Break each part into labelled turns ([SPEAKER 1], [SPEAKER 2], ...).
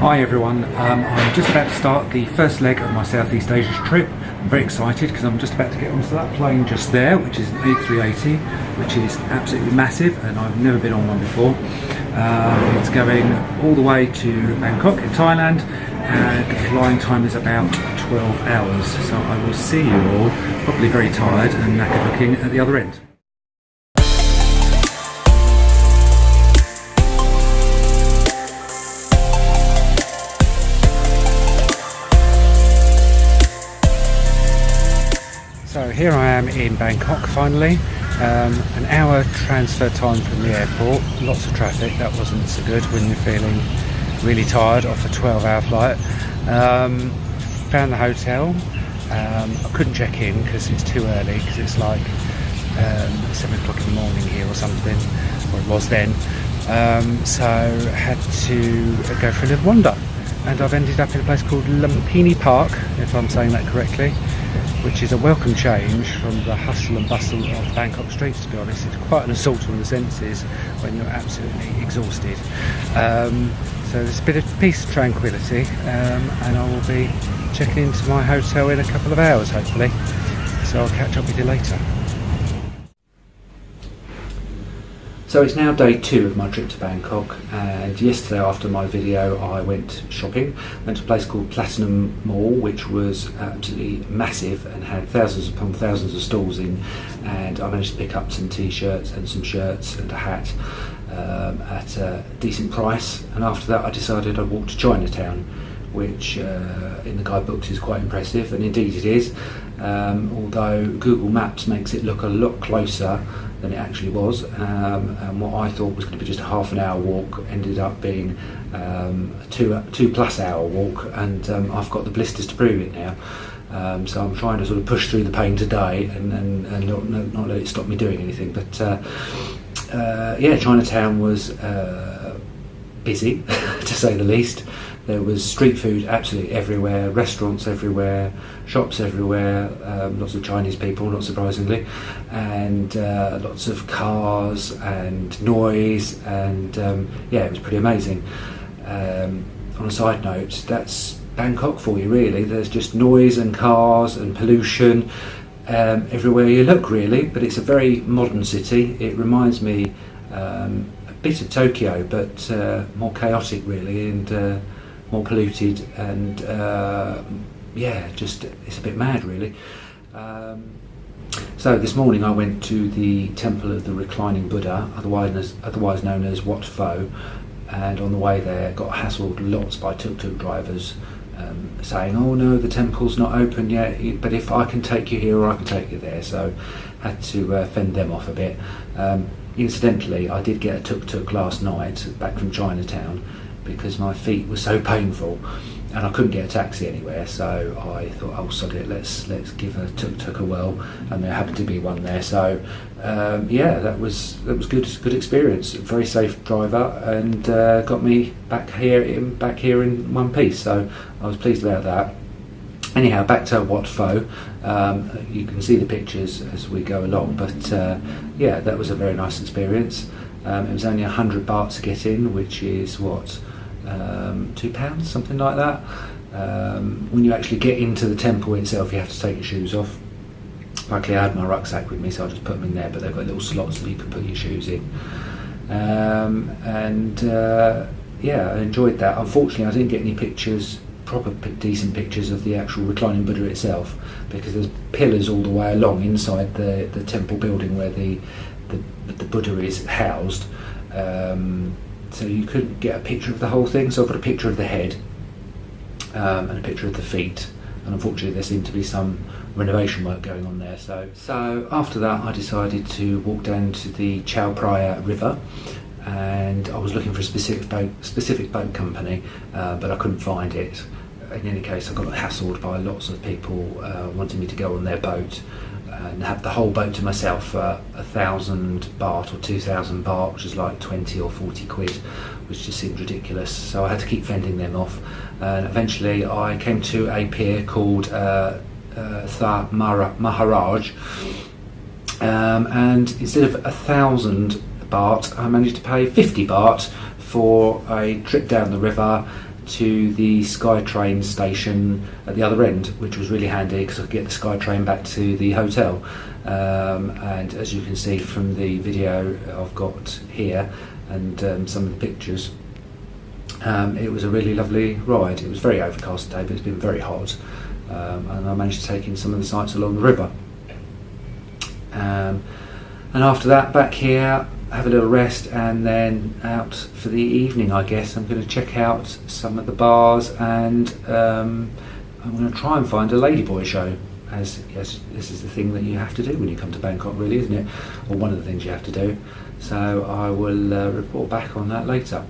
[SPEAKER 1] Hi everyone, I'm just about to start the first leg of my Southeast Asia trip. I'm very excited because I'm just about to get onto that plane just there, which is an A380, which is absolutely massive and I've never been on one before. It's going all the way to Bangkok in Thailand and the flying time is about 12 hours. So I will see you all, probably very tired and knackered looking, at the other end. So here I am in Bangkok finally, an hour transfer time from the airport, lots of traffic, that wasn't so good when you're feeling really tired off a 12-hour flight. Found the hotel, I couldn't check in because it's too early, because it's like 7 o'clock in the morning here or something, or it was then, so had to go for a little wander. And I've ended up in a place called Lumpini Park, if I'm saying that correctly, which is a welcome change from the hustle and bustle of Bangkok streets, to be honest. It's quite an assault on the senses when you're absolutely exhausted. So there's a bit of peace and tranquility, and I will be checking into my hotel in a couple of hours, hopefully. So I'll catch up with you later. So it's now day 2 of my trip to Bangkok, and yesterday after my video I went shopping. Went to a place called Platinum Mall, which was absolutely massive and had thousands upon thousands of stalls in, and I managed to pick up some t-shirts and some shirts and a hat at a decent price. And after that I decided I'd walk to Chinatown, which in the guidebooks is quite impressive, and indeed it is, although Google Maps makes it look a lot closer than it actually was, and what I thought was going to be just a half an hour walk ended up being a 2+ hour walk, and I've got the blisters to prove it now. So I'm trying to sort of push through the pain today and not let it stop me doing anything. But yeah, Chinatown was busy to say the least. There was street food absolutely everywhere, restaurants everywhere, shops everywhere, lots of Chinese people, not surprisingly, and lots of cars and noise, and yeah, it was pretty amazing. On a side note, that's Bangkok for you really. There's just noise and cars and pollution everywhere you look really, but it's a very modern city. It reminds me a bit of Tokyo, but more chaotic really, and more polluted, and yeah, just it's a bit mad really. So this morning I went to the Temple of the Reclining Buddha, otherwise known as Wat Pho, and on the way there got hassled lots by tuk-tuk drivers saying, oh no, the temple's not open yet, but if I can take you here or I can take you there, so had to fend them off a bit. Incidentally, I did get a tuk-tuk last night back from Chinatown because my feet were so painful and I couldn't get a taxi anywhere, so I thought, oh sod it, let's give a tuk-tuk a whirl, and there happened to be one there. So yeah, that was good experience. Very safe driver, and got me back here in one piece, so I was pleased about that. Anyhow, back to Wat Pho. You can see the pictures as we go along, but yeah, that was a very nice experience. It was only 100 baht to get in, which is what, £2, something like that. When you actually get into the temple itself, you have to take your shoes off. Luckily I had my rucksack with me, so I just put them in there, but they've got little slots that you can put your shoes in. And yeah, I enjoyed that. Unfortunately I didn't get any pictures, proper decent pictures of the actual reclining Buddha itself, because there's pillars all the way along inside the temple building where the Buddha is housed, so you couldn't get a picture of the whole thing. So I've got a picture of the head and a picture of the feet, and unfortunately there seemed to be some renovation work going on there. So after that I decided to walk down to the Chao Phraya River, and I was looking for a specific boat company, but I couldn't find it. In any case, I got hassled by lots of people wanting me to go on their boat and have the whole boat to myself for 1,000 baht or 2,000 baht, which is like 20 or 40 quid, which just seemed ridiculous. So I had to keep fending them off, and eventually I came to a pier called Tha Maharaj, and instead of 1,000 baht, I managed to pay 50 baht for a trip down the river to the SkyTrain station at the other end, which was really handy because I could get the SkyTrain back to the hotel. And as you can see from the video I've got here and some of the pictures, it was a really lovely ride. It was very overcast today, but it's been very hot, and I managed to take in some of the sights along the river. And after that, back here, have a little rest, and then out for the evening, I guess. I'm going to check out some of the bars, and I'm going to try and find a ladyboy show, as yes, this is the thing that you have to do when you come to Bangkok, really, isn't it? Or one of the things you have to do. So I will report back on that later.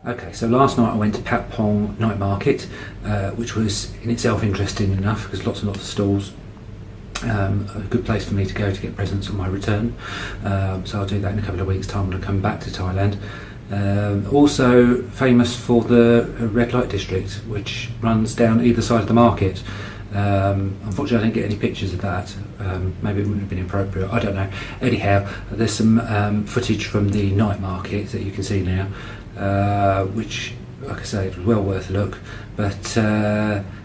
[SPEAKER 1] Okay, so last night I went to Pat Pong Night Market, which was in itself interesting enough because lots and lots of stalls. A good place for me to go to get presents on my return. So I'll do that in a couple of weeks' time when I come back to Thailand. Also famous for the red light district, which runs down either side of the market. Unfortunately I didn't get any pictures of that. Maybe it wouldn't have been appropriate, I don't know. Anyhow, there's some footage from the night market that you can see now, which, like I say, it was well worth a look. But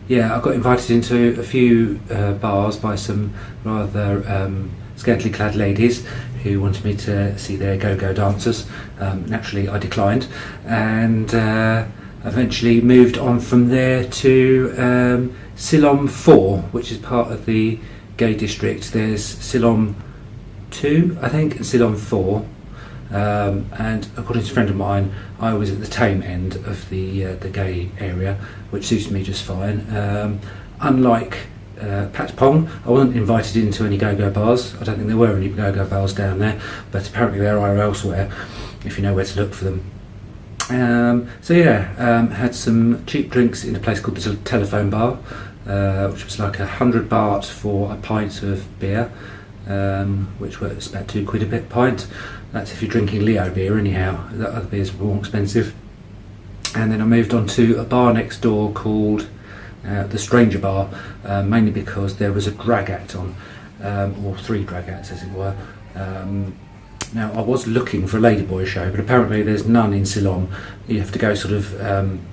[SPEAKER 1] yeah, I got invited into a few bars by some rather scantily clad ladies who wanted me to see their go-go dancers. Naturally I declined, and eventually moved on from there to Silom 4, which is part of the gay district. There's Silom 2, I think, and Silom 4. And according to a friend of mine, I was at the tame end of the gay area, which suits me just fine. Unlike Pat Pong, I wasn't invited into any go-go bars. I don't think there were any go-go bars down there, but apparently there are elsewhere, if you know where to look for them. So yeah, had some cheap drinks in a place called the Telephone Bar, which was like 100 baht for a pint of beer, which was about £2 a bit pint. That's if you're drinking Leo beer anyhow. The other beers were more expensive. And then I moved on to a bar next door called the Stranger Bar, mainly because there was a drag act on, or 3 drag acts as it were. Now I was looking for a ladyboy show, but apparently there's none in Ceylon. You have to go sort of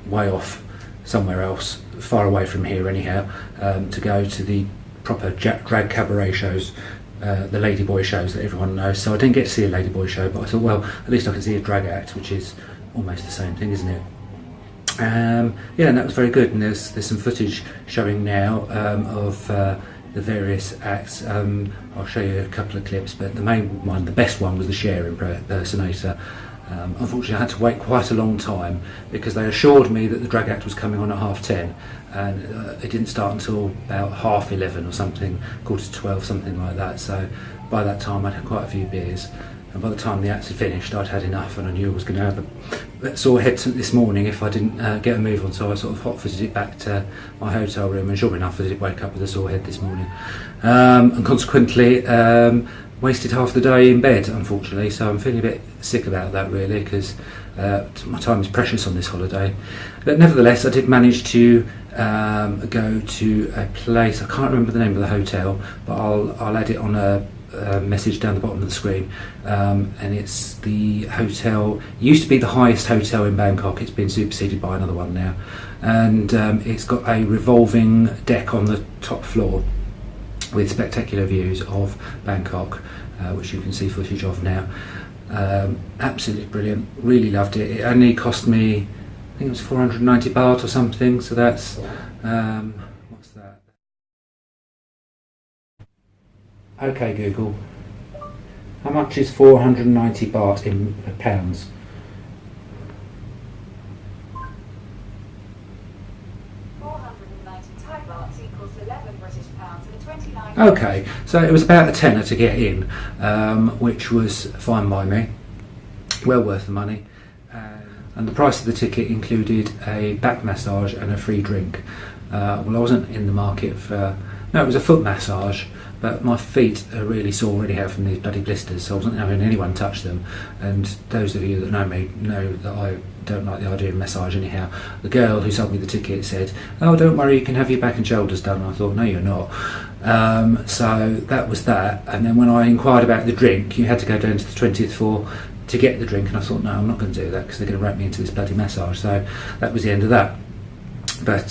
[SPEAKER 1] way off somewhere else, far away from here anyhow, to go to the proper drag cabaret shows, the ladyboy shows that everyone knows. So I didn't get to see a ladyboy show, but I thought, well, at least I can see a drag act, which is almost the same thing, isn't it? Yeah, and that was very good, and there's some footage showing now of the various acts. I'll show you a couple of clips, but the main one, the best one, was the Cher impersonator. Unfortunately I had to wait quite a long time because they assured me that the drag act was coming on at 10:30, and it didn't start until about 11:30 or something, 11:45, something like that. So by that time I'd had quite a few beers, and by the time the acts had finished I'd had enough, and I knew I was going to have a sore head this morning if I didn't get a move on. So I sort of hot-footed it back to my hotel room, and sure enough I did wake up with a sore head this morning, and consequently wasted half the day in bed, unfortunately. So I'm feeling a bit sick about that, really, because my time is precious on this holiday. But nevertheless I did manage to go to a place, I can't remember the name of the hotel, but I'll add it on a message down the bottom of the screen, and it's the hotel, used to be the highest hotel in Bangkok. It's been superseded by another one now, and it's got a revolving deck on the top floor with spectacular views of Bangkok, which you can see footage of now. Absolutely brilliant, really loved it. It only cost me, I think it was 490 baht or something, so that's what's that? Okay Google, how much is 490 baht in pounds? Okay, so it was about a tenner to get in, which was fine by me, well worth the money, and the price of the ticket included a back massage and a free drink. Well, I wasn't in the market for, no, it was a foot massage, but my feet are really sore already out from these bloody blisters, so I wasn't having anyone touch them. And those of you that know me know that I don't like the idea of massage anyhow. The girl who sold me the ticket said, "Oh, don't worry, you can have your back and shoulders done." And I thought, no, you're not. So that was that. And then when I inquired about the drink, you had to go down to the 20th floor to get the drink, and I thought, no, I'm not going to do that because they're going to wrap me into this bloody massage. So that was the end of that. But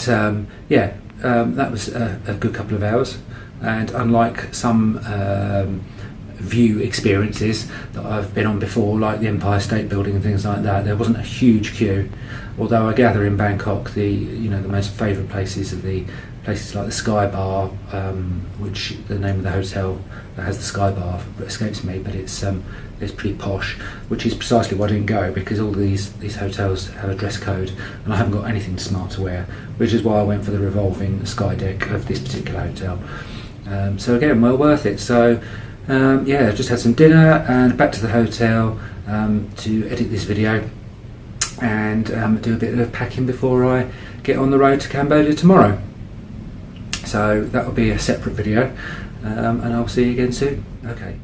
[SPEAKER 1] that was a good couple of hours, and unlike some view experiences that I've been on before, like the Empire State Building and things like that, there wasn't a huge queue. Although I gather in Bangkok, the most favourite places are the places like the Sky Bar, which the name of the hotel that has the Sky Bar escapes me, but it's pretty posh, which is precisely why I didn't go, because all these hotels have a dress code and I haven't got anything smart to wear, which is why I went for the revolving sky deck of this particular hotel. So again, well worth it. So I just had some dinner and back to the hotel to edit this video and do a bit of packing before I get on the road to Cambodia tomorrow. So that will be a separate video, and I'll see you again soon. Okay.